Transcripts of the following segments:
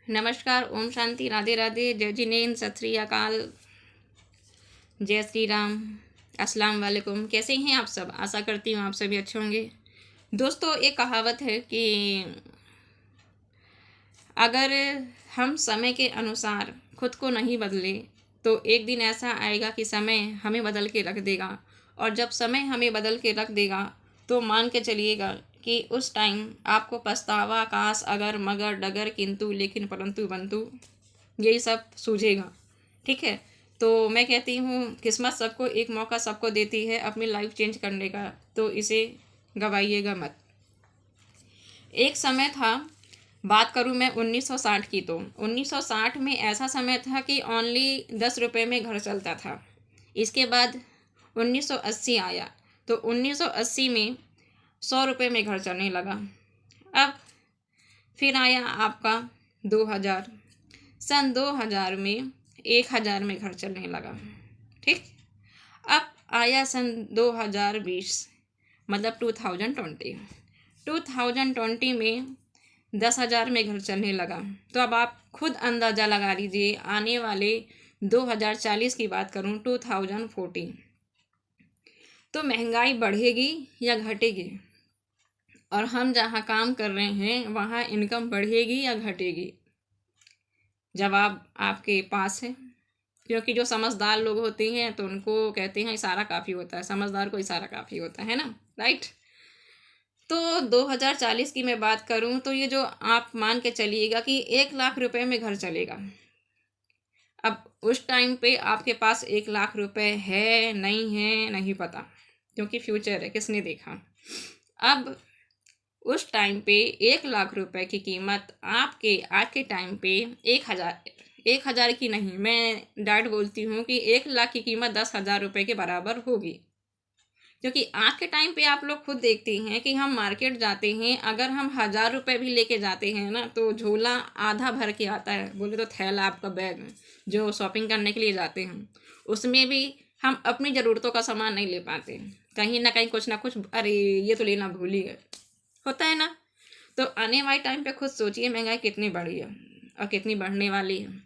नमस्कार, ओम शांति, राधे राधे, जय जिनेंद्र, सत श्री अकाल, जय श्री राम, अस्सलाम वालेकुम। कैसे हैं आप सब? आशा करती हूँ आप सभी अच्छे होंगे। दोस्तों, एक कहावत है कि अगर हम समय के अनुसार खुद को नहीं बदले तो एक दिन ऐसा आएगा कि समय हमें बदल के रख देगा। और जब समय हमें बदल के रख देगा तो मान के चलिएगा कि उस टाइम आपको पछतावा, काश, अगर, मगर, डगर, किंतु, लेकिन, परंतु, बंतु, यही सब सूझेगा। ठीक है। तो मैं कहती हूँ किस्मत सबको एक मौका सबको देती है अपनी लाइफ चेंज करने का, तो इसे गवाइएगा मत। एक समय था, बात करूँ मैं 1960 की, तो 1960 में ऐसा समय था कि ओनली 10 रुपये में घर चलता था। इसके बाद 1980 आया तो 1980 में 100 रुपये में घर चलने लगा। अब फिर आया आपका 2000, सन 2000 में 1000 में घर चलने लगा। ठीक। अब आया सन 2020, मतलब 2020 में 10,000 में घर चलने लगा। तो अब आप खुद अंदाज़ा लगा लीजिए, आने वाले 2040 की बात करूं, 2040, तो महंगाई बढ़ेगी या घटेगी? और हम जहां काम कर रहे हैं वहां इनकम बढ़ेगी या घटेगी? जवाब आपके पास है, क्योंकि जो समझदार लोग होते हैं तो उनको कहते हैं इशारा काफ़ी होता है, समझदार को इशारा काफ़ी होता है ना, राइट। तो 2040 की मैं बात करूं तो ये जो आप मान के चलिएगा कि 1,00,000 रुपए में घर चलेगा। अब उस टाइम पे आपके पास 1,00,000 रुपए है नहीं पता, क्योंकि फ्यूचर है, किसने देखा। अब उस टाइम पे 1,00,000 रुपए की कीमत आपके आज के टाइम पे 1,000 की नहीं, मैं डायरेक्ट बोलती हूँ कि 1,00,000 की कीमत 10,000 रुपये के बराबर होगी। क्योंकि आज के टाइम पे आप लोग खुद देखते हैं कि हम मार्केट जाते हैं, अगर हम 1,000 रुपये भी लेके जाते हैं ना तो झोला आधा भर के आता है, बोले तो थैला, आपका बैग जो शॉपिंग करने के लिए जाते हैं, उसमें भी हम अपनी ज़रूरतों का सामान नहीं ले पाते। कहीं ना कहीं कुछ ना कुछ, अरे ये तो लेना भूल ही गए, होता है ना। तो आने वाले टाइम पे खुद सोचिए महंगाई कितनी बढ़ी है और कितनी बढ़ने वाली है।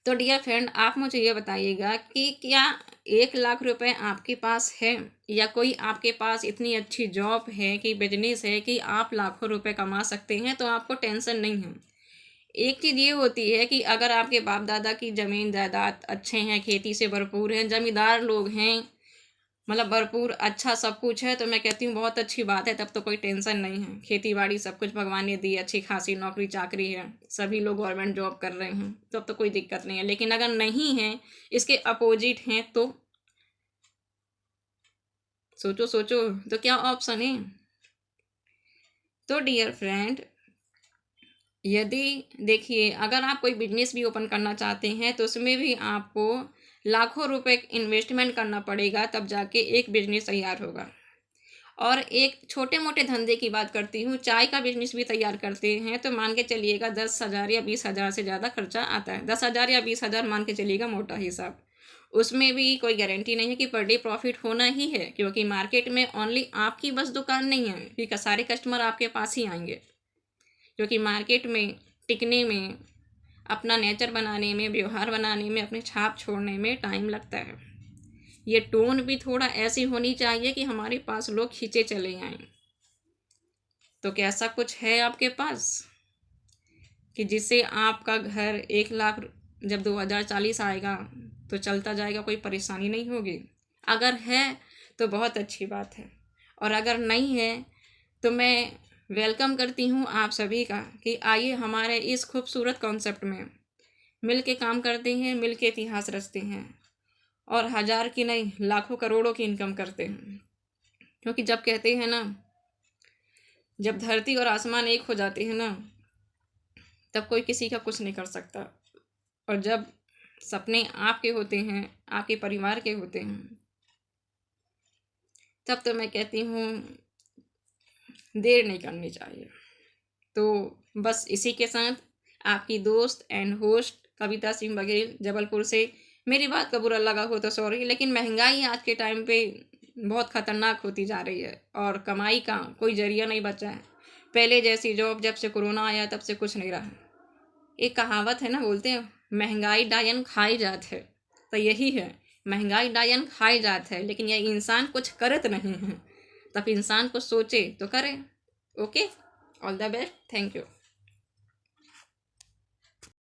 तो डियर फ्रेंड, आप मुझे ये बताइएगा कि क्या 1,00,000 रुपए आपके पास है, या कोई आपके पास इतनी अच्छी जॉब है कि बिजनेस है कि आप लाखों रुपए कमा सकते हैं, तो आपको टेंशन नहीं है। एक चीज़ ये होती है कि अगर आपके बाप दादा की ज़मीन जायदाद अच्छे हैं, खेती से भरपूर हैं, जमींदार लोग हैं, मतलब भरपूर अच्छा सब कुछ है, तो मैं कहती हूँ बहुत अच्छी बात है, तब तो कोई टेंशन नहीं है। खेती बाड़ी सब कुछ भगवान ने दी, अच्छी खासी नौकरी चाकरी है, सभी लोग गवर्नमेंट जॉब कर रहे हैं, तब तो कोई दिक्कत नहीं है। लेकिन अगर नहीं है, इसके अपोजिट हैं, तो सोचो सोचो, तो क्या ऑप्शन है? तो डियर फ्रेंड, यदि देखिए, अगर आप कोई बिजनेस भी ओपन करना चाहते हैं तो उसमें भी आपको लाखों रुपए इन्वेस्टमेंट करना पड़ेगा, तब जाके एक बिजनेस तैयार होगा। और एक छोटे मोटे धंधे की बात करती हूँ, चाय का बिजनेस भी तैयार करते हैं तो मान के चलिएगा 10,000 या 20,000 से ज़्यादा खर्चा आता है। 10,000 या 20,000 मान के चलिएगा, मोटा हिसाब। उसमें भी कोई गारंटी नहीं है कि पर डे प्रॉफिट होना ही है, क्योंकि मार्केट में ओनली आपकी बस दुकान नहीं है कि सारे कस्टमर आपके पास ही आएंगे। क्योंकि मार्केट में टिकने में, अपना नेचर बनाने में, व्यवहार बनाने में, अपनी छाप छोड़ने में टाइम लगता है। ये टोन भी थोड़ा ऐसी होनी चाहिए कि हमारे पास लोग खींचे चले आएं। तो क्या ऐसा कुछ है आपके पास कि जिससे आपका घर 1,00,000 जब 2040 आएगा तो चलता जाएगा, कोई परेशानी नहीं होगी? अगर है तो बहुत अच्छी बात है, और अगर नहीं है तो मैं वेलकम करती हूँ आप सभी का कि आइए हमारे इस खूबसूरत कॉन्सेप्ट में मिल के काम करते हैं, मिल के इतिहास रचते हैं, और 1,000 की नहीं, लाखों करोड़ों की इनकम करते हैं। क्योंकि जब कहते हैं ना, जब धरती और आसमान एक हो जाते हैं ना, तब कोई किसी का कुछ नहीं कर सकता। और जब सपने आपके होते हैं, आपके परिवार के होते हैं, तब तो मैं कहती हूँ देर नहीं करनी चाहिए। तो बस इसी के साथ आपकी दोस्त एंड होस्ट कविता सिंह बघेल, जबलपुर से। मेरी बात का बुरा लगा हो तो सॉरी, लेकिन महंगाई आज के टाइम पे बहुत ख़तरनाक होती जा रही है और कमाई का कोई जरिया नहीं बचा है। पहले जैसी जॉब जब से कोरोना आया तब से कुछ नहीं रहा। एक कहावत है ना, बोलते हैं महंगाई डायन खाई जात है, तो यही है, महंगाई डायन खाई जात है, लेकिन यह इंसान कुछ करत नहीं है। तब इंसान को सोचे तो करे। Okay, all the best, thank you.